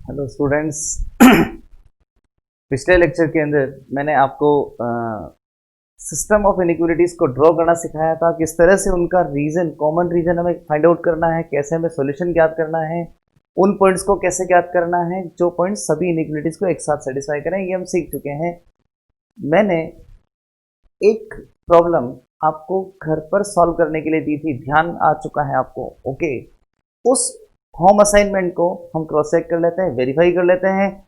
Hello students. पिछले lecture के अंदर मैंने आपको सिस्टम ऑफ इनइक्वालिटीज को ड्रॉ करना सिखाया था। किस तरह से उनका रीजन, कॉमन रीजन हमें फाइंड आउट करना है, कैसे हमें सॉल्यूशन ज्ञात करना है, उन पॉइंट्स को कैसे ज्ञात करना है जो पॉइंट्स सभी इनइक्वालिटीज को एक साथ सेटिस्फाई करें, ये हम सीख चुके हैं। मैंने एक प्रॉब्लम आपको घर पर सॉल्व करने के लिए दी थी, ध्यान आ चुका है आपको? ओके, उस होम असाइनमेंट को हम क्रॉस चेक कर लेते हैं, वेरीफाई कर लेते हैं।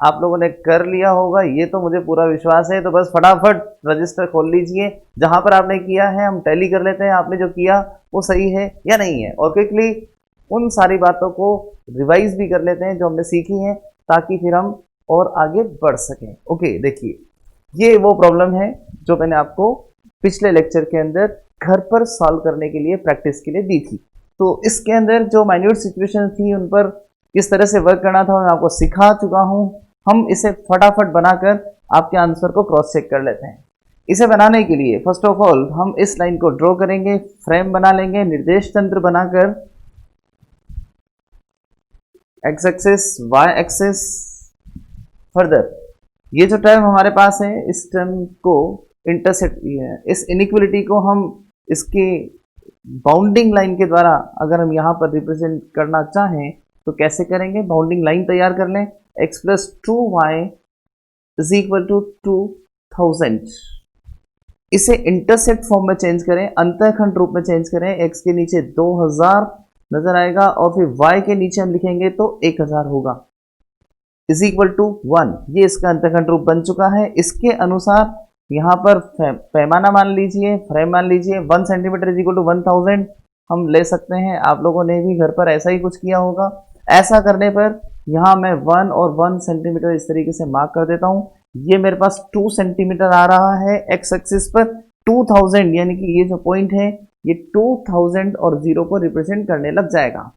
आप लोगों ने कर लिया होगा ये तो मुझे पूरा विश्वास है। तो बस फटाफट रजिस्टर खोल लीजिए, जहां पर आपने किया है हम टैली कर लेते हैं, आपने जो किया वो सही है या नहीं है, और क्विकली उन सारी बातों को रिवाइज भी कर लेते हैं जो हमने सीखी हैं, ताकि फिर हम और आगे बढ़ सकें। ओके, देखिए ये वो प्रॉब्लम है जो मैंने आपको पिछले लेक्चर के अंदर घर पर सॉल्व करने के लिए, प्रैक्टिस के लिए दी थी। तो इसके अंदर जो माइन्यूट सिचुएशन थी उन पर किस तरह से वर्क करना था मैं आपको सिखा चुका हूं। हम इसे फटाफट बनाकर आपके आंसर को क्रॉस चेक कर लेते हैं। इसे बनाने के लिए फर्स्ट ऑफ ऑल हम इस लाइन को ड्रॉ करेंगे, फ्रेम बना लेंगे, निर्देश तंत्र बनाकर X axis, Y axis. Further ये जो टर्म हमारे पास है, इस टर्म को इंटरसेक्ट, इस इनइक्वालिटी को हम इसके बाउंडिंग लाइन के द्वारा अगर हम यहाँ पर रिप्रेजेंट करना चाहें तो कैसे करेंगे? बाउंडिंग लाइन तैयार कर लें। x plus 2y is equal to 2000। इसे इंटरसेप्ट फॉर्म में चेंज करें, अंतःखंड रूप में चेंज करें। x के नीचे 2000 नजर आएगा और फिर y के नीचे हम लिखेंगे तो 1000 होगा, इज इक्वल टू 1। ये इसका अंतःखंड रूप बन चुका है। इसके अनुसार यहाँ पर पैमाना मान लीजिए, फ्रेम मान लीजिए, 1 सेंटीमीटर इज इक्वल टू 1000 हम ले सकते हैं। आप लोगों ने भी घर पर ऐसा ही कुछ किया होगा। ऐसा करने पर यहाँ मैं 1 और 1 सेंटीमीटर इस तरीके से मार्क कर देता हूँ। ये मेरे पास 2 सेंटीमीटर आ रहा है एक्स एक्सिस पर। 2000 यानी कि ये जो पॉइंट है ये 2000 और 0 को रिप्रेजेंट करने लग जाएगा।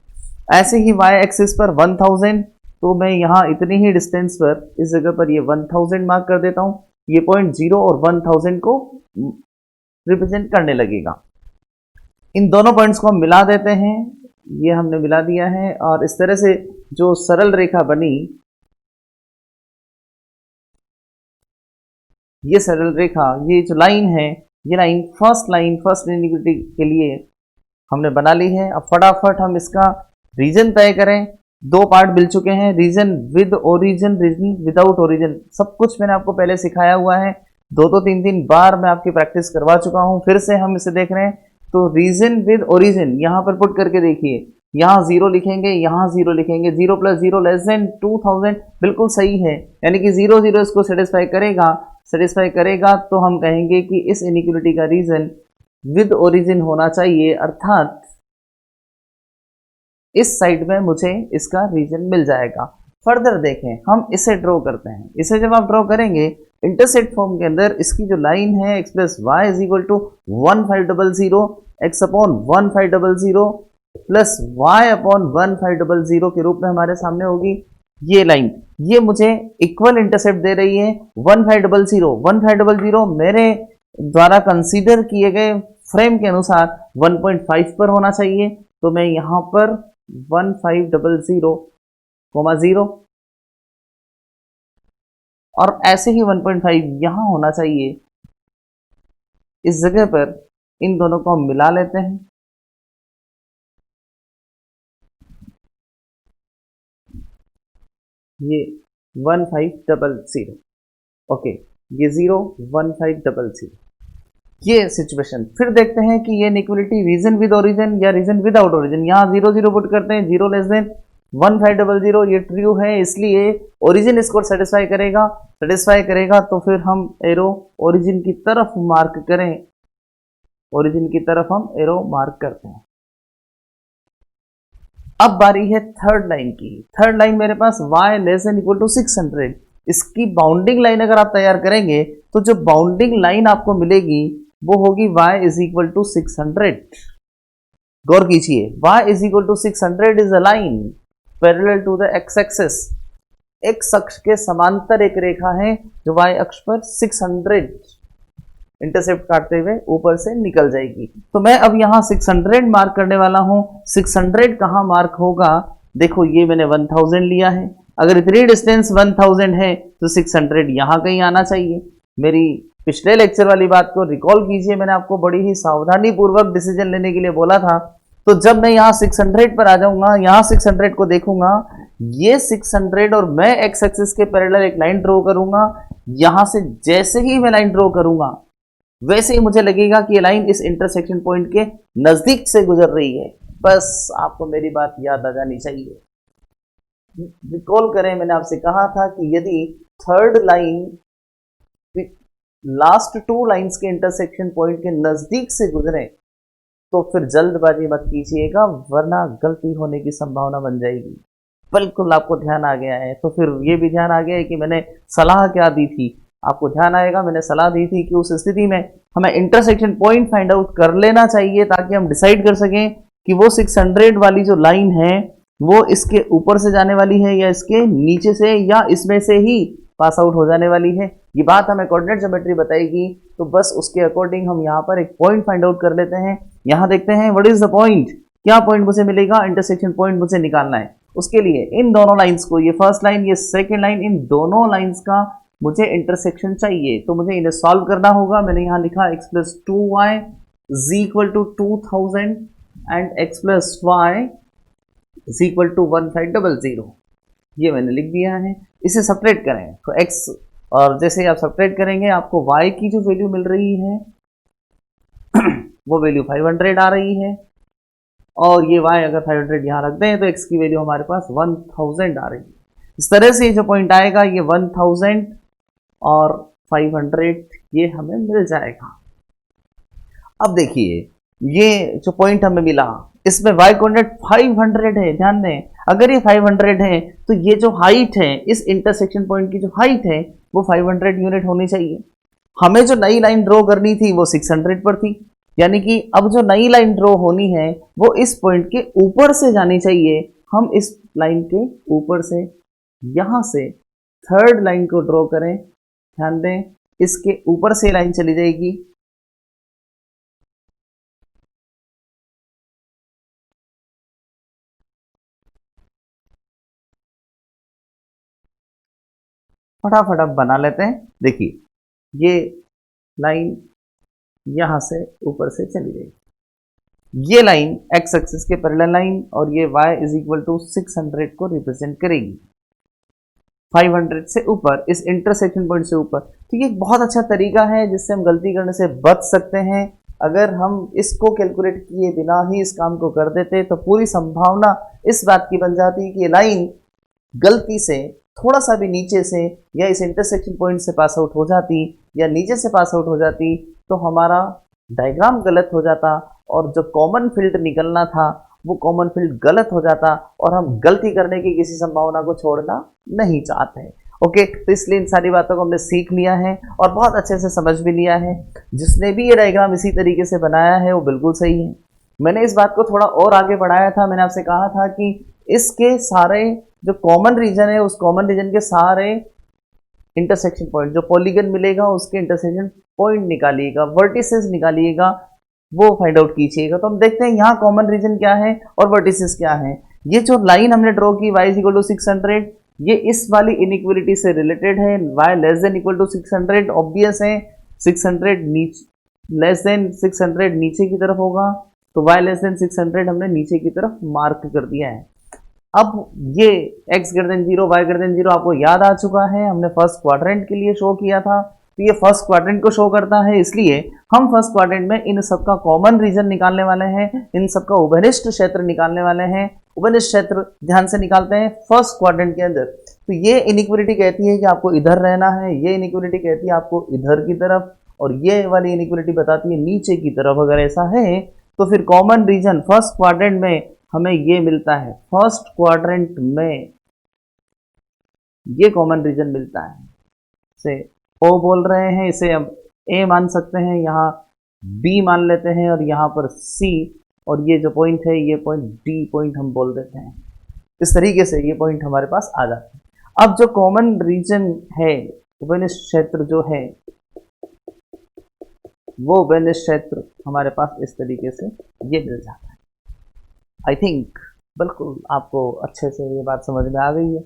ऐसे ही वाई एक्सिस पर 1000, तो मैं यहाँ इतनी ही डिस्टेंस पर इस जगह पर ये 1000 मार्क कर देता हूँ। ये पॉइंट 0 और 1000 को रिप्रेजेंट करने लगेगा। इन दोनों पॉइंट्स को हम मिला देते हैं, ये हमने मिला दिया है। और इस तरह से जो सरल रेखा बनी, ये सरल रेखा, ये जो लाइन है, ये लाइन फर्स्ट इनइक्वालिटी के लिए हमने बना ली है। अब फटाफट हम इसका रीजन तय करें। दो पार्ट मिल चुके हैं, region with origin, region without origin. सब कुछ मैंने आपको पहले सिखाया हुआ है, 2-3 बार मैं आपकी प्रैक्टिस करवा चुका हूं। फिर से हम इसे देख रहे हैं। तो रीजन विद ओरिजिन यहां पर पुट करके देखिए, यहां 0 लिखेंगे, यहां 0 लिखेंगे। 0 प्लस 0 लेस देन 2000 बिल्कुल सही है, यानी कि 0 0 इसको सेटिस्फाई करेगा। तो हम कहेंगे कि इस इनइक्वालिटी का रीजन विद ओरिजिन होना चाहिए, अर्थात इस साइड में मुझे इसका रीजन मिल जाएगा। फर्दर देखें, हम इसे ड्रॉ करते हैं। इसे जब आप ड्रॉ करेंगे इंटरसेक्ट फॉर्म के अंदर, इसकी जो लाइन है x plus Y is equal to 1500 x upon 1500 plus y upon 1500 के रूप में हमारे सामने होगी ये लाइन। ये मुझे इक्वल इंटरसेप्ट दे रही है 1500 मेरे द्वारा कंसीडर किए गए फ्रेम के अनुसार 1.5 पर होना चाहिए। तो मैं यहां पर 1500,0 और ऐसे ही 1.5 यहां होना चाहिए। इस जगह पर इन दोनों को हम मिला लेते हैं। ये 1500, ओके, ये 01500, ये सिचुएशन। फिर देखते हैं कि ये इनइक्वालिटी रीजन विद ओरिजिन या रीजन विदाउट ओरिजिन। यहाँ 0 0 पुट करते हैं, 0 लेस देन 1500, ये ट्रू है, इसलिए ओरिजिन इसको सेटिस्फाई करेगा। तो फिर हम एरो ओरिजिन की तरफ मार्क करें, ओरिजिन की तरफ हम एरो मार्क करते हैं। अब बारी है थर्ड लाइन की। थर्ड लाइन मेरे पास y less than equal to 600। इसकी बाउंडिंग लाइन अगर आप तैयार करेंगे तो जो बाउंडिंग लाइन आपको मिलेगी वो होगी y इज इक्वल टू 600। गौर कीजिए, y is equal to 600 is a line parallel to the x axis. x अक्ष के समांतर एक रेखा है जो y अक्ष पर 600 इंटरसेप्ट काटते हुए ऊपर से निकल जाएगी। तो मैं अब यहाँ 600 मार्क करने वाला हूँ। 600 कहाँ मार्क होगा? देखो, ये मैंने 1000 लिया है। अगर इतनी डिस्टेंस 1000 है तो 600 यहाँ कहीं आना चाहिए। मेरी पिछले लेक्चर वाली बात को रिकॉल कीजिए, मैंने आपको बड़ी ही सावधानी पूर्वक डिसीजन लेने के लिए बोला था। तो जब मैं यहाँ 600 पर आ जाऊंगा, यहाँ 600 को देखूंगा, ये 600 और मैं एक्स एक्सिस के पैरेलल एक लाइन ड्रॉ करूंगा। यहां से जैसे ही मैं लाइन ड्रॉ करूंगा वैसे ही मुझे लगेगा कि ये लाइन इस इंटरसेक्शन पॉइंट के नजदीक से गुजर रही है। बस आपको मेरी बात याद आ जानी चाहिए। रिकॉल करें, मैंने आपसे कहा था कि यदि third line last two lines के इंटरसेक्शन पॉइंट के नजदीक से गुजरे तो फिर जल्दबाजी मत कीजिएगा, वरना गलती होने की संभावना बन जाएगी। बिल्कुल आपको ध्यान आ गया है। तो फिर ये भी ध्यान आ गया है कि मैंने सलाह क्या दी थी। आपको ध्यान आएगा, मैंने सलाह दी थी कि उस स्थिति में हमें इंटरसेक्शन पॉइंट फाइंड आउट कर लेना चाहिए ताकि हम डिसाइड कर सकें कि वो 600 वाली जो लाइन है वो इसके ऊपर से जाने वाली है या इसके नीचे से या इसमें से ही पास आउट हो जाने वाली है। ये बात हमें कोऑर्डिनेट ज्योमेट्री बताएगी। तो बस उसके अकॉर्डिंग हम यहाँ पर एक पॉइंट फाइंड आउट कर लेते हैं। यहाँ देखते हैं व्हाट इज द पॉइंट, क्या पॉइंट मुझे मिलेगा, इंटरसेक्शन पॉइंट मुझे निकालना है। उसके लिए इन दोनों लाइंस को, ये फर्स्ट लाइन ये सेकेंड लाइन, इन दोनों लाइंस का मुझे इंटरसेक्शन चाहिए। तो मुझे इन्हें सॉल्व करना होगा। मैंने यहाँ लिखा x + 2y = 2000 and x + y = 1500। ये मैंने लिख दिया है। इसे सब्ट्रैक्ट करें तो x, और जैसे आप सब्ट्रैक्ट करेंगे आपको y की जो वैल्यू मिल रही है वो वैल्यू 500 आ रही है, और ये y अगर 500 यहाँ रख दें तो x की वैल्यू हमारे पास 1000 आ रही है। इस तरह से जो पॉइंट आएगा ये 1000 और 500 ये हमें मिल जाएगा। अब देखिए ये जो पॉइंट हमें मिला इसमें y कोऑर्डिनेट 500 है। ध्यान दें, अगर ये 500 है तो ये जो हाइट है, इस इंटरसेक्शन पॉइंट की जो हाइट है वो 500 यूनिट होनी चाहिए। हमें जो नई लाइन ड्रॉ करनी थी वो 600 पर थी, यानी कि अब जो नई लाइन ड्रॉ होनी है वो इस पॉइंट के ऊपर से जानी चाहिए। हम इस लाइन के ऊपर से यहां से थर्ड लाइन को ड्रॉ करें। ध्यान दें, इसके ऊपर से लाइन चली जाएगी, फटाफट अब बना लेते हैं। देखिए ये लाइन यहां से ऊपर से चली जाएगी। ये लाइन एक्स एक्सिस के पैरेलल लाइन और ये y = 600 को रिप्रेजेंट करेगी 500 से ऊपर, इस इंटरसेक्शन पॉइंट से ऊपर। तो ये एक बहुत अच्छा तरीका है जिससे हम गलती करने से बच सकते हैं। अगर हम इसको कैलकुलेट किए बिना ही इस काम को कर देते तो पूरी संभावना इस बात की बन जाती कि लाइन गलती से थोड़ा सा भी नीचे से या इस इंटरसेक्शन पॉइंट से पास आउट हो जाती या नीचे से पास आउट हो जाती तो हमारा डायग्राम गलत हो जाता और जो कॉमन फील्ड निकलना था वो कॉमन फील्ड गलत हो जाता और हम गलती करने की किसी संभावना को छोड़ना नहीं चाहते। ओके, तो इसलिए इन सारी बातों को हमने सीख लिया है और बहुत अच्छे से समझ भी लिया है। जिसने भी ये डायग्राम इसी तरीके से बनाया है वो बिल्कुल सही है। मैंने इस बात को थोड़ा और आगे बढ़ाया था। मैंने आपसे कहा था कि इसके सारे जो कॉमन रीजन है उस कॉमन रीजन के सारे इंटरसेक्शन पॉइंट, जो पॉलीगन मिलेगा उसके इंटरसेक्शन पॉइंट निकालिएगा, वर्टिसेस निकालिएगा, वो फाइंड आउट कीजिएगा। तो हम देखते हैं यहाँ कॉमन रीजन क्या है और वर्टिसेस क्या है। ये जो लाइन हमने ड्रॉ की y = 600, ये इस वाली इनइक्वलिटी से रिलेटेड है। y <= 600 ऑब्वियस है, 600 <600 नीचे की तरफ होगा, तो y <600 हमने नीचे की तरफ मार्क कर दिया है। अब ये x > 0 y > 0 आपको याद आ चुका है, हमने फर्स्ट क्वाड्रेंट के लिए शो किया था। तो ये फर्स्ट क्वाड्रेंट को शो करता है, इसलिए हम फर्स्ट क्वाड्रेंट में इन सबका कॉमन रीजन निकालने वाले हैं, इन सबका उभयनिष्ठ क्षेत्र निकालने वाले हैं। उभयनिष्ठ क्षेत्र ध्यान से निकालते हैं फर्स्ट क्वाड्रेंट के अंदर। तो ये इनइक्वलिटी कहती है कि आपको इधर रहना है, ये इनइक्वलिटी कहती है आपको इधर की तरफ, और ये वाली इनइक्वलिटी बताती है नीचे की तरफ। अगर ऐसा है तो फिर कॉमन रीजन फर्स्ट क्वाड्रेंट में हमें ये मिलता है, फर्स्ट क्वाड्रेंट में ये कॉमन रीजन मिलता है। से O बोल रहे हैं, इसे हम A मान सकते हैं, यहाँ B मान लेते हैं और यहाँ पर C, और ये जो पॉइंट है ये पॉइंट D पॉइंट हम बोल देते हैं। इस तरीके से ये पॉइंट हमारे पास आ जाते हैं। अब जो कॉमन रीजन है, उभयनिष्ठ क्षेत्र जो है, वो उभयनिष्ठ क्षेत्र हमारे पास इस तरीके से ये मिल जाता है। आई थिंक बिल्कुल आपको अच्छे से ये बात समझ में आ गई है।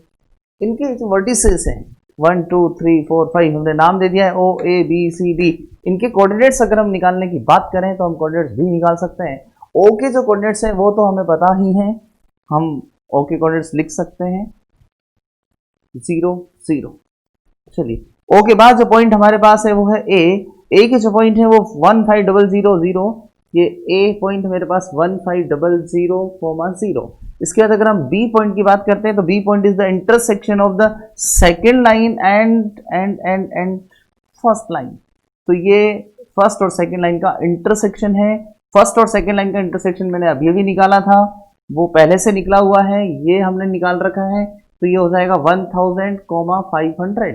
इनके जो वर्टिसेस हैं 1 2 3 4 5 हमने नाम दे दिया है ओ ए बी सी डी। इनके कोऑर्डिनेट्स अगर हम निकालने की बात करें तो हम कोऑर्डिनेट्स भी निकाल सकते हैं। ओ के जो कोऑर्डिनेट्स हैं वो तो हमें पता ही है, हम ओ के कोऑर्डिनेट्स लिख सकते हैं 0 0। चलिए ओ के बाद जो पॉइंट हमारे पास है वो है ए के जो पॉइंट है वो 15000, ये ए पॉइंट मेरे पास 15000, 0। इसके बाद अगर हम बी पॉइंट की बात करते हैं तो B point is the intersection of the second line and first line. तो ये फर्स्ट और सेकेंड लाइन का इंटरसेक्शन है। फर्स्ट और सेकेंड लाइन का इंटरसेक्शन मैंने अभी अभी निकाला था, वो पहले से निकला हुआ है, ये हमने निकाल रखा है, तो ये हो जाएगा 1000,500।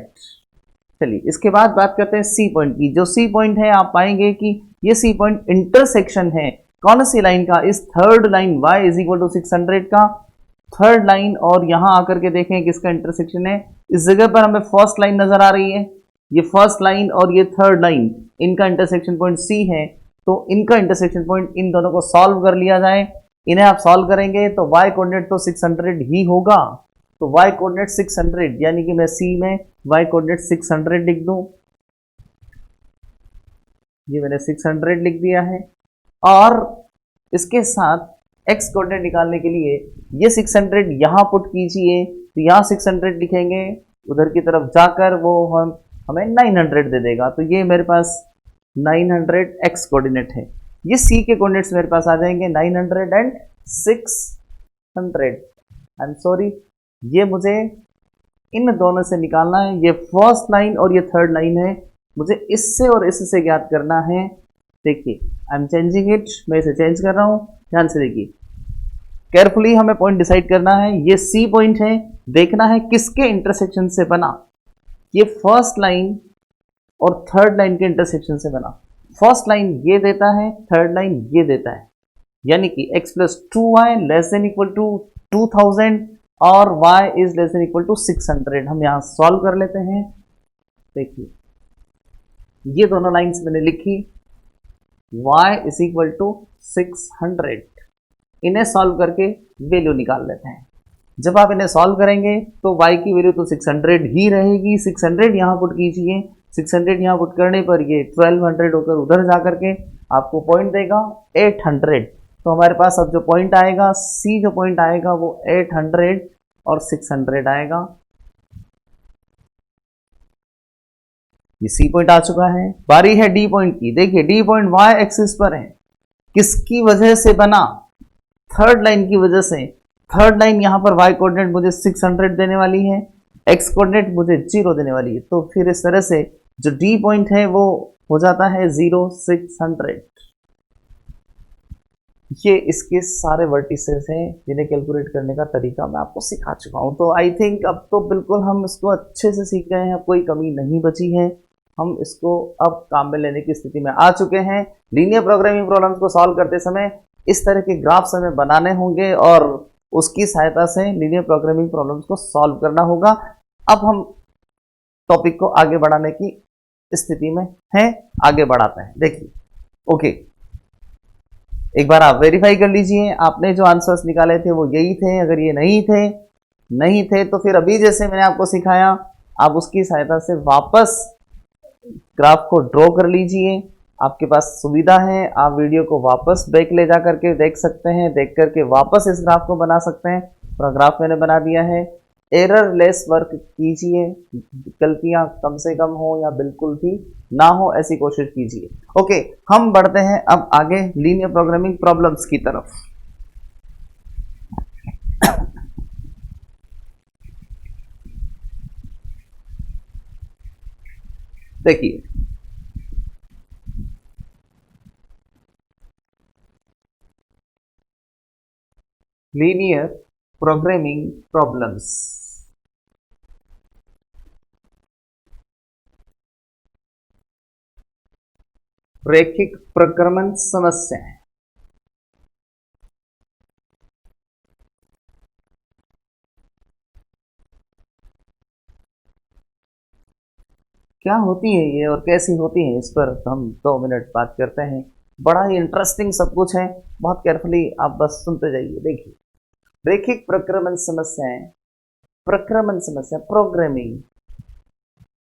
चलिए इसके बाद बात करते हैं सी पॉइंट की। जो सी पॉइंट है आप पाएंगे कि ये सी पॉइंट इंटरसेक्शन है कौन सी लाइन का, इस third line y is equal to 600 का, थर्ड लाइन, और यहां आकर के देखें किसका इंटरसेक्शन है। इस जगह पर हमें फर्स्ट लाइन नजर आ रही है, ये फर्स्ट लाइन और ये थर्ड लाइन, इनका इंटरसेक्शन पॉइंट सी है। तो इनका इंटरसेक्शन पॉइंट, इन दोनों को सॉल्व कर लिया जाए। इन्हें आप सॉल्व करेंगे तो y कोऑर्डिनेट तो 600 ही होगा, तो y कोऑर्डिनेट 600, यानी कि मैं सी में y कोऑर्डिनेट 600 लिख दूं। ये मैंने 600 लिख दिया है, और इसके साथ x कोऑर्डिनेट निकालने के लिए ये 600 यहां पुट कीजिए, तो यहां 600 लिखेंगे, उधर की तरफ जाकर वो हमें 900 दे देगा। तो ये मेरे पास 900 x कोऑर्डिनेट है। ये c के कोऑर्डिनेट्स मेरे पास आ जाएंगे 900 एंड 600। आई एम सॉरी, ये मुझे इन दोनों से निकालना है, ये फर्स्ट लाइन और ये थर्ड लाइन है, मुझे इससे और इससे ज्ञात करना है। देखिए आई एम चेंजिंग इट, मैं इसे चेंज कर रहा हूं, ध्यान से देखिए, केयरफुली हमें पॉइंट डिसाइड करना है। ये सी पॉइंट है, देखना है किसके इंटरसेक्शन से बना, ये फर्स्ट लाइन और थर्ड लाइन के इंटरसेक्शन से बना। फर्स्ट लाइन ये देता है, थर्ड लाइन ये देता है, यानी कि x plus 2y less than equal to 2000 और y is less than equal to 600। हम यहां सॉल्व कर लेते हैं। देखिए ये दोनों लाइंस मैंने लिखी, y इज इक्वल टू 600। इन्हें सॉल्व करके वैल्यू निकाल लेते हैं। जब आप इन्हें सॉल्व करेंगे तो y की वैल्यू तो 600 ही रहेगी। 600 यहाँ पुट कीजिए, 600 यहाँ पुट करने पर ये 1200 होकर उधर जा करके आपको पॉइंट देगा 800। तो हमारे पास अब जो पॉइंट आएगा, C जो पॉइंट आएगा वो 800 और 600 आएगा। ये C पॉइंट आ चुका है। बारी है D पॉइंट की। देखिए D पॉइंट y एक्सिस पर है, किसकी वजह से बना, थर्ड लाइन की वजह से। थर्ड लाइन यहाँ पर y कोऑर्डिनेट मुझे 600 देने वाली है, x कोऑर्डिनेट मुझे 0 देने वाली है। तो फिर इस तरह से जो D पॉइंट है वो हो जाता है 0 600। ये इसके सारे वर्टिसेस हैं जिन्हें कैलकुलेट करने का तरीका मैं आपको सिखा चुका हूं। तो आई थिंक अब तो बिल्कुल हम इसको अच्छे से सीख गए हैं, अब कोई कमी नहीं बची है, हम इसको अब काम में लेने की स्थिति में आ चुके हैं। लीनियर प्रोग्रामिंग प्रॉब्लम्स को सॉल्व करते समय इस तरह के ग्राफ्स हमें बनाने होंगे और उसकी सहायता से लीनियर प्रोग्रामिंग प्रॉब्लम्स को सॉल्व करना होगा। अब हम टॉपिक को आगे बढ़ाने की स्थिति में हैं, आगे बढ़ाते हैं। देखिए ओके, एक बार आप वेरीफाई कर लीजिए, आपने जो आंसर्स निकाले थे वो यही थे। अगर ये नहीं थे तो फिर अभी जैसे मैंने आपको सिखाया आप उसकी सहायता से वापस ग्राफ को ड्रॉ कर लीजिए। आपके पास सुविधा है, आप वीडियो को वापस बैक ले जा करके देख सकते हैं, देख करके वापस इस ग्राफ को बना सकते हैं। पूरा ग्राफ मैंने बना दिया है। एरर लेस वर्क कीजिए, गलतियां कम से कम हो या बिल्कुल भी ना हो ऐसी कोशिश कीजिए। ओके, हम बढ़ते हैं अब आगे लीनियर प्रोग्रामिंग प्रॉब्लम्स की तरफ। देखिए लीनियर प्रोग्रामिंग प्रॉब्लम्स, रैखिक प्रक्रमण समस्याएं। क्या होती है ये और कैसी होती है, इस पर हम 2 मिनट बात करते हैं। बड़ा ही इंटरेस्टिंग सब कुछ है, बहुत केयरफुली आप बस सुनते जाइए। देखिए रैखिक प्रक्रमण समस्याएं प्रक्रमण समस्या, प्रोग्रामिंग,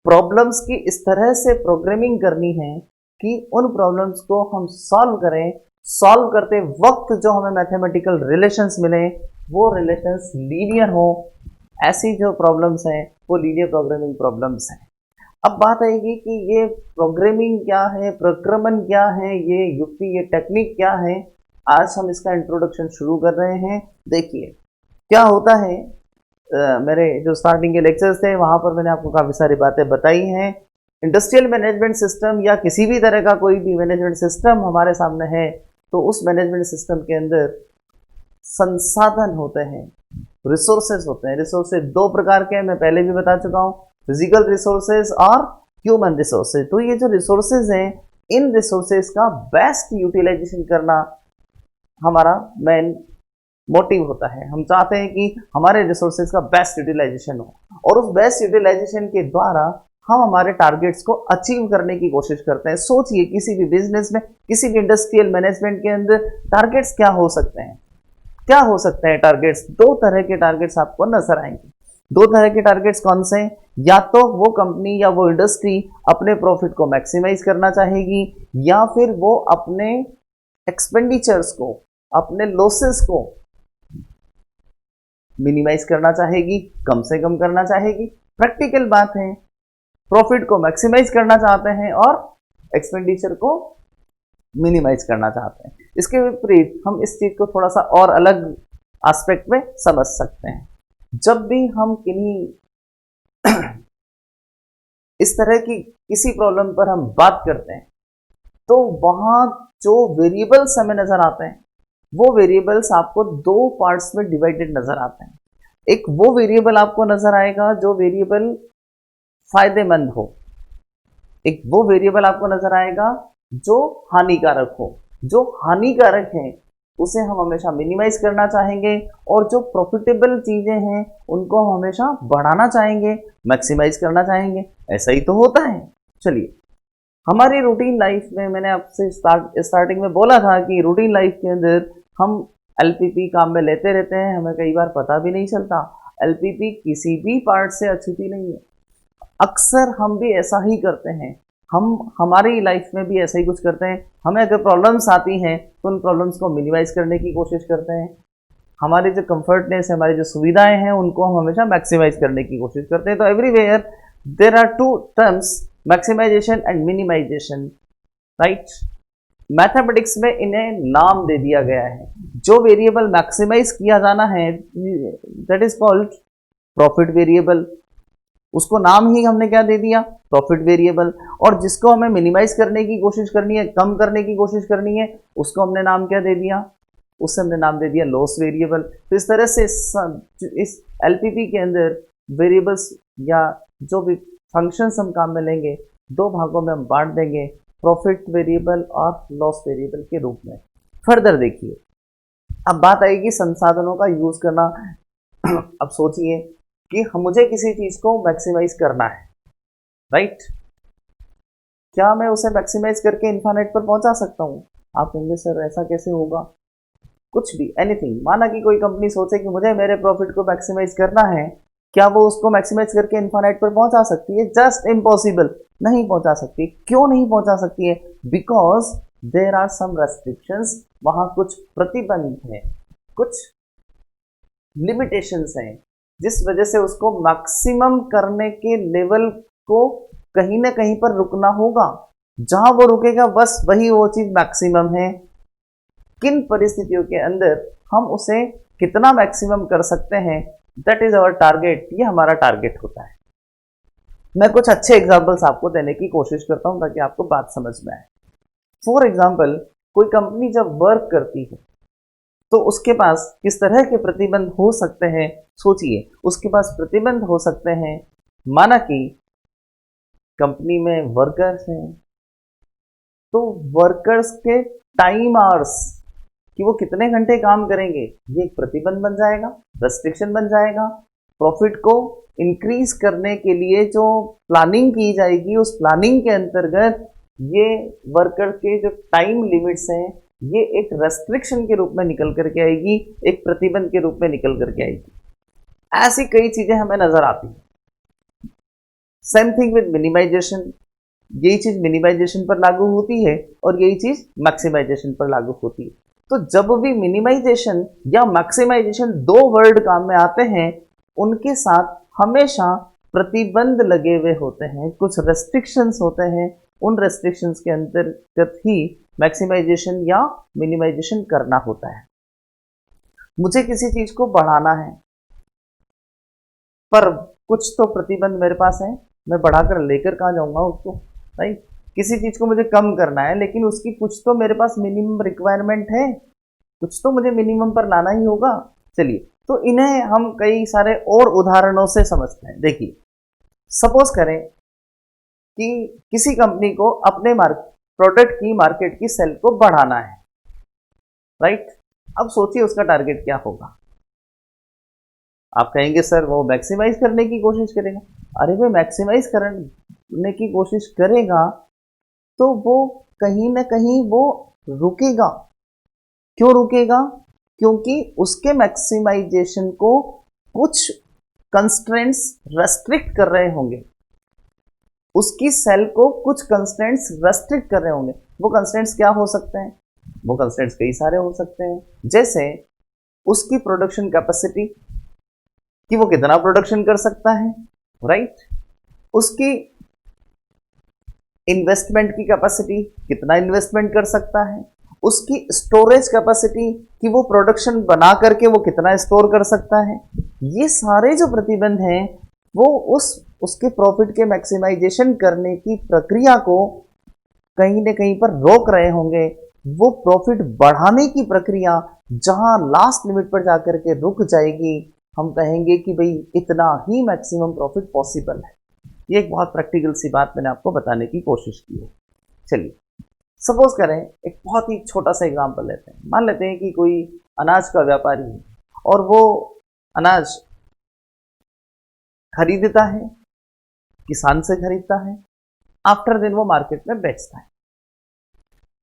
प्रॉब्लम्स की इस तरह से प्रोग्रामिंग करनी है कि उन प्रॉब्लम्स को हम सॉल्व करें, सॉल्व करते वक्त जो हमें मैथमेटिकल रिलेशंस मिले वो रिलेशंस लीनियर हो। ऐसी जो प्रॉब्लम्स हैं वो लीनियर प्रोग्रामिंग प्रॉब्लम्स हैं। अब बात आएगी कि ये प्रोग्रामिंग क्या है, प्रक्रमण क्या है, ये युक्ति, ये टेक्निक क्या है। आज हम इसका इंट्रोडक्शन शुरू कर रहे हैं। देखिए क्या होता है, मेरे जो स्टार्टिंग के लेक्चर्स थे वहां पर मैंने आपको काफ़ी सारी बातें बताई हैं। इंडस्ट्रियल मैनेजमेंट सिस्टम या किसी भी तरह का कोई भी मैनेजमेंट सिस्टम हमारे सामने है तो उस मैनेजमेंट सिस्टम के अंदर संसाधन होते हैं, रिसोर्सेज होते हैं। रिसोर्सेज दो प्रकार के हैं, मैं पहले भी बता चुका हूँ, फिजिकल रिसोर्सेज और ह्यूमन रिसोर्सेज। तो ये जो रिसोर्सेज हैं, इन रिसोर्सेज का बेस्ट यूटिलाइजेशन करना हमारा मेन मोटिव होता है। हम चाहते हैं कि हमारे रिसोर्सेज का बेस्ट यूटिलाइजेशन हो और उस बेस्ट यूटिलाइजेशन के द्वारा हम हमारे टारगेट्स को अचीव करने की कोशिश करते हैं। सोचिए किसी भी बिजनेस में, किसी भी इंडस्ट्रियल मैनेजमेंट के अंदर टारगेट्स क्या हो सकते हैं, क्या हो सकते हैं टारगेट्स? दो तरह के टारगेट्स आपको नजर आएंगे। दो तरह के टारगेट्स कौन से? या तो वो कंपनी या वो इंडस्ट्री अपने प्रॉफिट को मैक्सिमाइज करना चाहेगी या फिर वो अपने एक्सपेंडिचर्स को, अपने लॉसेस को मिनिमाइज करना चाहेगी, कम से कम करना चाहेगी। प्रैक्टिकल बात है, प्रॉफिट को मैक्सिमाइज करना चाहते हैं और एक्सपेंडिचर को मिनिमाइज करना चाहते हैं। इसके विपरीत हम इस चीज को थोड़ा सा और अलग एस्पेक्ट में समझ सकते हैं। जब भी हम किन्हीं इस तरह की किसी प्रॉब्लम पर हम बात करते हैं तो वहां जो वेरिएबल्स हमें नजर आते हैं वो वेरिएबल्स आपको दो पार्ट्स में डिवाइडेड नजर आते हैं। एक वो वेरिएबल आपको नजर आएगा जो वेरिएबल फायदेमंद हो, एक वो वेरिएबल आपको नजर आएगा जो हानिकारक हो। जो हानिकारक है उसे हम हमेशा मिनिमाइज करना चाहेंगे और जो प्रॉफिटेबल चीजें हैं उनको हम हमेशा बढ़ाना चाहेंगे, मैक्सिमाइज करना चाहेंगे। ऐसा ही तो होता है। चलिए, हमारी रूटीन लाइफ में मैंने आपसे स्टार्टिंग में बोला था कि रूटीन लाइफ के अंदर हम एलपीपी काम में लेते रहते हैं, हमें कई बार पता भी नहीं चलता। एलपीपी किसी भी पार्ट से अछूती नहीं है। अक्सर हम भी ऐसा ही करते हैं, हम हमारी लाइफ में भी ऐसा ही कुछ करते हैं। हमें अगर प्रॉब्लम्स आती हैं तो उन प्रॉब्लम्स को मिनिमाइज करने की कोशिश करते हैं। हमारे जो कंफर्टनेस है, हमारी जो सुविधाएं हैं उनको हम हमेशा मैक्सिमाइज करने की कोशिश करते हैं। तो everywhere there are two terms, maximization and minimization, right. Mathematics में इन्हें नाम दे दिया गया है। जो वेरिएबल मैक्सिमाइज किया जाना है that is called profit variable, उसको नाम ही हमने क्या दे दिया, प्रॉफिट वेरिएबल। और जिसको हमें मिनिमाइज करने की कोशिश करनी है, कम करने की कोशिश करनी है, उसको हमने नाम क्या दे दिया, उससे हमने नाम दे दिया लॉस वेरिएबल। तो इस तरह से इस एलपीपी के अंदर वेरिएबल्स या जो भी फंक्शंस हम काम में लेंगे दो भागों में हम बांट देंगे, प्रॉफिट वेरिएबल और लॉस वेरिएबल के रूप में। फर्दर देखिए, अब बात आएगी संसाधनों का यूज करना। अब सोचिए कि मुझे किसी चीज को मैक्सिमाइज करना है, राइट। क्या मैं उसे मैक्सिमाइज करके इन्फिनिट पर पहुंचा सकता हूं? आप कहेंगे सर ऐसा कैसे होगा? कुछ भी, एनीथिंग। माना कि कोई कंपनी सोचे कि मुझे मेरे प्रॉफिट को मैक्सिमाइज करना है, क्या वो उसको मैक्सिमाइज करके इन्फिनिट पर पहुंचा सकती है? जस्ट इम्पॉसिबल, नहीं पहुंचा सकती। क्यों नहीं पहुंचा सकती है? Because there are some restrictions, वहां कुछ प्रतिबंध है, कुछ लिमिटेशंस हैं, जिस वजह से उसको मैक्सिमम करने के लेवल को कहीं ना कहीं पर रुकना होगा। जहां वो रुकेगा बस वही वो चीज मैक्सिमम है। किन परिस्थितियों के अंदर हम उसे कितना मैक्सिमम कर सकते हैं, दैट इज आवर टारगेट। ये हमारा टारगेट होता है। मैं कुछ अच्छे एग्जांपल्स आपको देने की कोशिश करता हूं ताकि आपको बात समझ में आए। फॉर एग्जांपल, कोई कंपनी जब वर्क करती है तो उसके पास किस तरह के प्रतिबंध हो सकते हैं? सोचिए, उसके पास प्रतिबंध हो सकते हैं, माना कि कंपनी में वर्कर्स हैं तो वर्कर्स के टाइम आवर्स कि वो कितने घंटे काम करेंगे, ये एक प्रतिबंध बन जाएगा, रेस्ट्रिक्शन बन जाएगा। प्रॉफिट को इंक्रीज करने के लिए जो प्लानिंग की जाएगी उस प्लानिंग के अंतर्गत ये वर्कर के जो टाइम लिमिट्स हैं ये एक रेस्ट्रिक्शन के रूप में निकल करके आएगी, एक प्रतिबंध के रूप में निकल करके आएगी। ऐसी कई चीजें हमें नजर आती हैं। सेम थिंग विद मिनिमाइजेशन, यही चीज मिनिमाइजेशन पर लागू होती है और यही चीज मैक्सिमाइजेशन पर लागू होती है। तो जब भी मिनिमाइजेशन या मैक्सिमाइजेशन दो वर्ड काम में आते हैं, उनके साथ हमेशा प्रतिबंध लगे हुए होते हैं, कुछ रेस्ट्रिक्शंस होते हैं। उन रेस्ट्रिक्शंस के अंतर्गत ही मैक्सिमाइजेशन या मिनिमाइजेशन करना होता है। मुझे किसी चीज को बढ़ाना है, पर कुछ तो प्रतिबंध मेरे पास है, मैं बढ़ाकर लेकर कहाँ जाऊंगा उसको, राइट। किसी चीज को मुझे कम करना है, लेकिन उसकी कुछ तो मेरे पास मिनिमम रिक्वायरमेंट है, कुछ तो मुझे मिनिमम पर लाना ही होगा। चलिए, तो इन्हें हम कई सारे और उदाहरणों से समझते हैं। देखिए, सपोज करें कि किसी कंपनी को अपने प्रोडक्ट की मार्केट की सेल को बढ़ाना है, राइट। अब सोचिए उसका टारगेट क्या होगा। आप कहेंगे सर वो मैक्सिमाइज करने की कोशिश करेगा। अरे भाई, मैक्सिमाइज करने की कोशिश करेगा तो वो कहीं ना कहीं वो रुकेगा। क्यों रुकेगा? क्योंकि उसके मैक्सिमाइजेशन को कुछ कंस्ट्रेंट्स रेस्ट्रिक्ट कर रहे होंगे, उसकी सेल को कुछ कंस्ट्रेंट्स रेस्ट्रिक्ट कर रहे होंगे। वो कंस्ट्रेंट्स क्या हो सकते हैं? वो कंस्ट्रेंट्स कई सारे हो सकते हैं, जैसे उसकी प्रोडक्शन कैपेसिटी, कि वो कितना प्रोडक्शन कर सकता है, राइट। उसकी इन्वेस्टमेंट की कैपेसिटी, कितना इन्वेस्टमेंट कर सकता है। उसकी स्टोरेज कैपेसिटी, कि वो प्रोडक्शन बना करके वो कितना स्टोर कर सकता है। ये सारे जो प्रतिबंध हैं वो उसके प्रॉफिट के मैक्सिमाइजेशन करने की प्रक्रिया को कहीं न कहीं पर रोक रहे होंगे। वो प्रॉफिट बढ़ाने की प्रक्रिया जहां लास्ट लिमिट पर जाकर के रुक जाएगी, हम कहेंगे कि भाई इतना ही मैक्सिमम प्रॉफिट पॉसिबल है। ये एक बहुत प्रैक्टिकल सी बात मैंने आपको बताने की कोशिश की है। चलिए, सपोज करें, एक बहुत ही छोटा सा एग्जांपल लेते हैं। मान लेते हैं कि कोई अनाज का व्यापारी है और वो अनाज खरीदता है, किसान से खरीदता है, आफ्टर दिन वो मार्केट में बेचता है।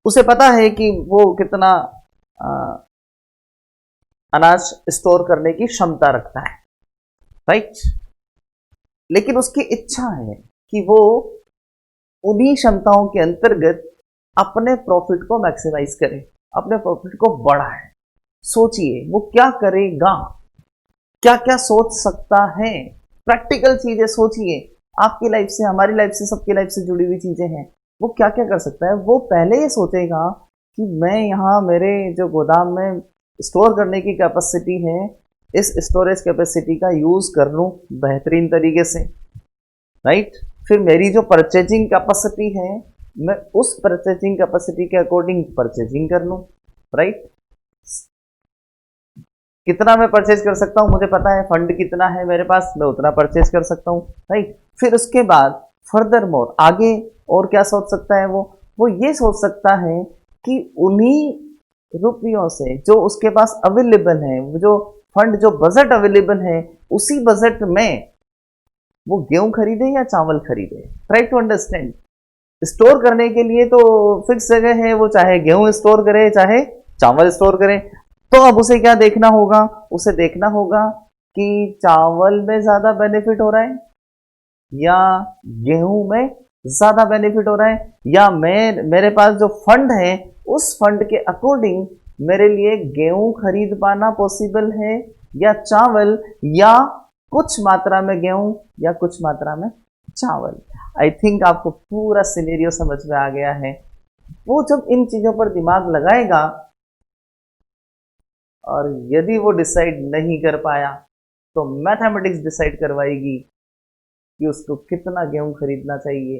उसे पता है कि वो कितना अनाज स्टोर करने की क्षमता रखता है, राइट। लेकिन उसकी इच्छा है कि वो उन्हीं क्षमताओं के अंतर्गत अपने प्रॉफिट को मैक्सिमाइज करे, अपने प्रॉफिट को बढ़ाए। सोचिए वो क्या करेगा, क्या क्या सोच सकता है। प्रैक्टिकल चीजें सोचिए, आपकी लाइफ से, हमारी लाइफ से, सबकी लाइफ से जुड़ी हुई चीजें हैं। वो क्या क्या कर सकता है? वो पहले ये सोचेगा कि मैं यहाँ मेरे जो गोदाम में स्टोर करने की कैपेसिटी है, इस स्टोरेज कैपेसिटी का यूज कर लूँ बेहतरीन तरीके से, राइट। फिर मेरी जो परचेजिंग कैपेसिटी है, मैं उस परचेजिंग कैपेसिटी के अकॉर्डिंग परचेजिंग कर लूँ, राइट। कितना मैं परचेज कर सकता हूँ मुझे पता है, फंड कितना है मेरे पास, मैं उतना परचेज कर सकता हूँ, राइट। फिर उसके बाद फर्दर मोर आगे और क्या सोच सकता है? वो ये सोच सकता है कि उन्हीं रुपयों से जो उसके पास अवेलेबल है, वो जो फंड, जो बजट अवेलेबल है, उसी बजट में वो गेहूं खरीदे या चावल खरीदे। Try to understand. स्टोर करने के लिए तो फिक्स जगह है, वो चाहे गेहूं स्टोर करे चाहे चावल स्टोर करे। तो अब उसे क्या देखना होगा? उसे देखना होगा कि चावल में ज्यादा बेनिफिट हो रहा है या गेहूं में ज्यादा बेनिफिट हो रहा है, या मेरे पास जो फंड है उस फंड के अकॉर्डिंग मेरे लिए गेहूं खरीद पाना पॉसिबल है या चावल, या कुछ मात्रा में गेहूं या कुछ मात्रा में चावल। आई थिंक आपको पूरा सिनेरियो समझ में आ गया है। वो जब इन चीजों पर दिमाग लगाएगा और यदि वो डिसाइड नहीं कर पाया तो मैथमेटिक्स डिसाइड करवाएगी कि उसको कितना गेहूं खरीदना चाहिए,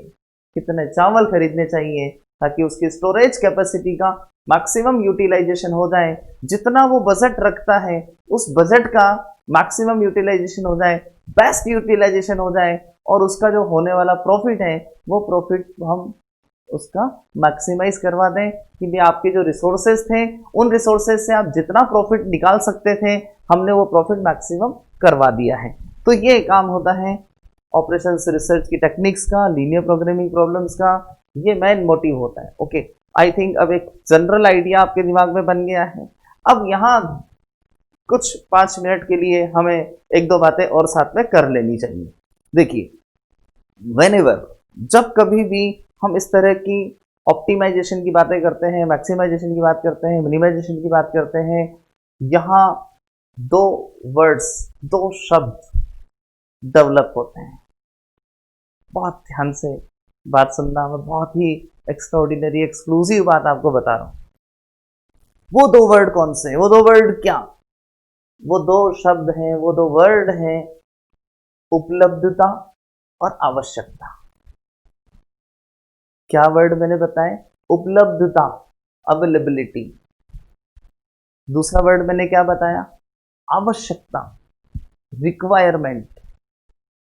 कितने चावल खरीदने चाहिए, ताकि उसकी स्टोरेज कैपेसिटी का मैक्सिमम यूटिलाइजेशन हो जाए। जितना वो बजट रखता है उस बजट का मैक्सिमम यूटिलाइजेशन हो जाए, बेस्ट यूटिलाइजेशन हो जाए, और उसका जो होने वाला प्रॉफिट है वो प्रॉफिट हम उसका मैक्सिमाइज करवा दें। कि आपके जो रिसोर्सेज थे उन रिसोर्सेज से आप जितना प्रॉफिट निकाल सकते थे, हमने वो प्रॉफिट मैक्सिमम करवा दिया है। तो ये काम होता है ऑपरेशंस रिसर्च की टेक्निक्स का, लीनियर प्रोग्रामिंग प्रॉब्लम्स का, ये मेन मोटिव होता है। ओके, आई थिंक अब एक जनरल आइडिया आपके दिमाग में बन गया है। अब यहाँ कुछ 5 मिनट के लिए हमें एक दो बातें और साथ में कर लेनी चाहिए। देखिए, व्हेनेवर, जब कभी भी हम इस तरह की ऑप्टिमाइजेशन की बातें करते हैं, मैक्सिमाइजेशन की बात करते हैं, मिनिमाइजेशन की बात करते हैं, यहाँ दो वर्ड्स, दो शब्द डेवलप होते हैं। बहुत ध्यान से बात सुनना, मैं बहुत ही एक्स्ट्राऑर्डिनरी एक्सक्लूसिव बात आपको बता रहा हूं। वो दो वर्ड कौन से? वो दो वर्ड क्या? वो दो शब्द हैं, वो दो वर्ड हैं, उपलब्धता और आवश्यकता। क्या वर्ड मैंने बताए? उपलब्धता, अवेलेबिलिटी। दूसरा वर्ड मैंने क्या बताया? आवश्यकता, रिक्वायरमेंट,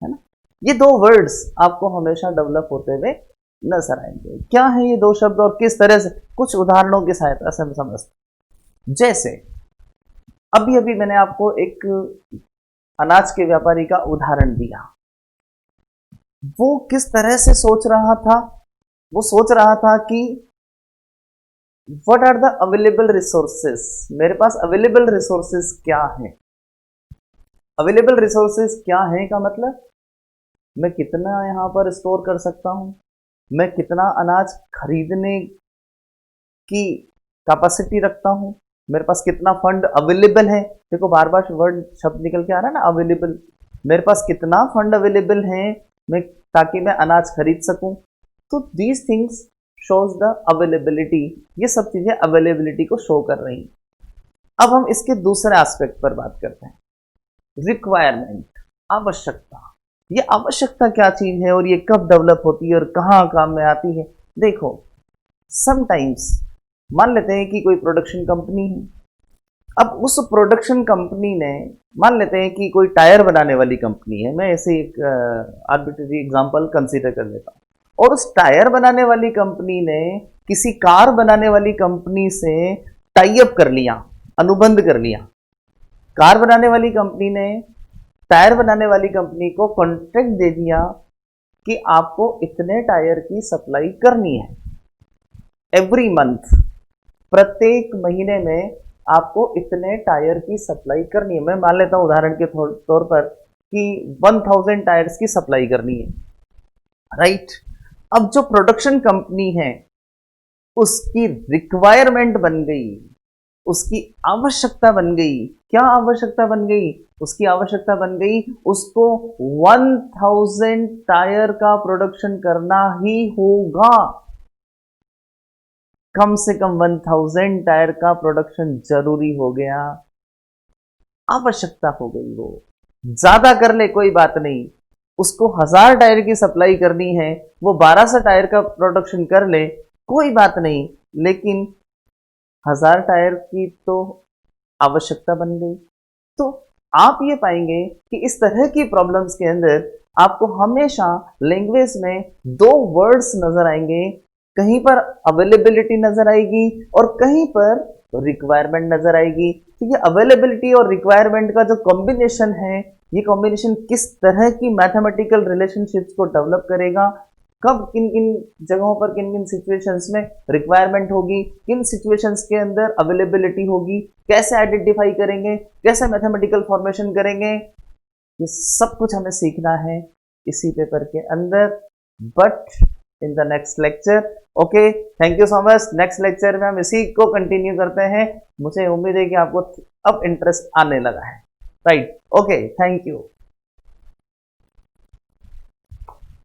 है ना। ये दो वर्ड्स आपको हमेशा डेवलप होते हुए नजर आएंगे। क्या है ये दो शब्द और किस तरह से? कुछ उदाहरणों की सहायता से हम समझते। जैसे अभी अभी मैंने आपको एक अनाज के व्यापारी का उदाहरण दिया। वो किस तरह से सोच रहा था? वो सोच रहा था कि what are the available resources, मेरे पास अवेलेबल रिसोर्सेस क्या है। अवेलेबल रिसोर्सेस क्या है का मतलब, मैं कितना यहां पर स्टोर कर सकता हूं, मैं कितना अनाज खरीदने की कैपेसिटी रखता हूं, मेरे पास कितना फंड अवेलेबल है। देखो बार बार वर्ड शब्द निकल के आ रहा है ना, अवेलेबल। मेरे पास कितना फंड अवेलेबल है मैं, ताकि मैं अनाज खरीद सकूं। तो these things shows the availability. ये सब चीजें अवेलेबिलिटी को शो कर रही हैं। अब हम इसके दूसरे एस्पेक्ट पर बात करते हैं, रिक्वायरमेंट, आवश्यकता। ये आवश्यकता क्या चीज है और ये कब डेवलप होती है और कहाँ काम में आती है? देखो, समटाइम्स मान लेते हैं कि कोई प्रोडक्शन कंपनी है। अब उस प्रोडक्शन कंपनी ने, मान लेते हैं कि कोई टायर बनाने वाली कंपनी है, मैं ऐसे एक आर्बिट्रेरी एग्जांपल कंसीडर कर लेता हूँ। और उस टायर बनाने वाली कंपनी ने किसी कार बनाने वाली कंपनी से टाई अप कर लिया, अनुबंध कर लिया। कार बनाने वाली कंपनी ने टायर बनाने वाली कंपनी को कॉन्ट्रैक्ट दे दिया कि आपको इतने टायर की सप्लाई करनी है एवरी मंथ, प्रत्येक महीने में आपको इतने टायर की सप्लाई करनी है। मैं मान लेता हूं उदाहरण के तौर पर कि 1000 टायर्स की सप्लाई करनी है, राइट। अब जो प्रोडक्शन कंपनी है उसकी रिक्वायरमेंट बन गई, उसकी आवश्यकता बन गई। क्या आवश्यकता बन गई? उसकी आवश्यकता बन गई उसको 1000 टायर का प्रोडक्शन करना ही होगा। कम से कम 1000 टायर का प्रोडक्शन जरूरी हो गया, आवश्यकता हो गई। वो ज्यादा कर ले कोई बात नहीं, उसको 1000 टायर की सप्लाई करनी है, वो 1200 टायर का प्रोडक्शन कर ले कोई बात नहीं, लेकिन 1000 टायर की तो आवश्यकता बन गई। तो आप ये पाएंगे कि इस तरह की प्रॉब्लम्स के अंदर आपको हमेशा लैंग्वेज में दो वर्ड्स नजर आएंगे। कहीं पर अवेलेबिलिटी नजर आएगी और कहीं पर रिक्वायरमेंट नजर आएगी। तो ये अवेलेबिलिटी और रिक्वायरमेंट का जो कॉम्बिनेशन है, ये कॉम्बिनेशन किस तरह की मैथमेटिकल रिलेशनशिप्स को डेवलप करेगा, कब किन किन जगहों पर किन किन सिचुएशंस में रिक्वायरमेंट होगी, किन सिचुएशंस के अंदर अवेलेबिलिटी होगी, कैसे आइडेंटिफाई करेंगे, कैसे मैथमेटिकल फॉर्मेशन करेंगे, ये सब कुछ हमें सीखना है इसी पेपर के अंदर, but in the next lecture. Okay, thank you so much. Next lecture में हम इसी को कंटिन्यू करते हैं। मुझे उम्मीद है कि आपको अब इंटरेस्ट आने लगा है, राइट। Okay, thank you.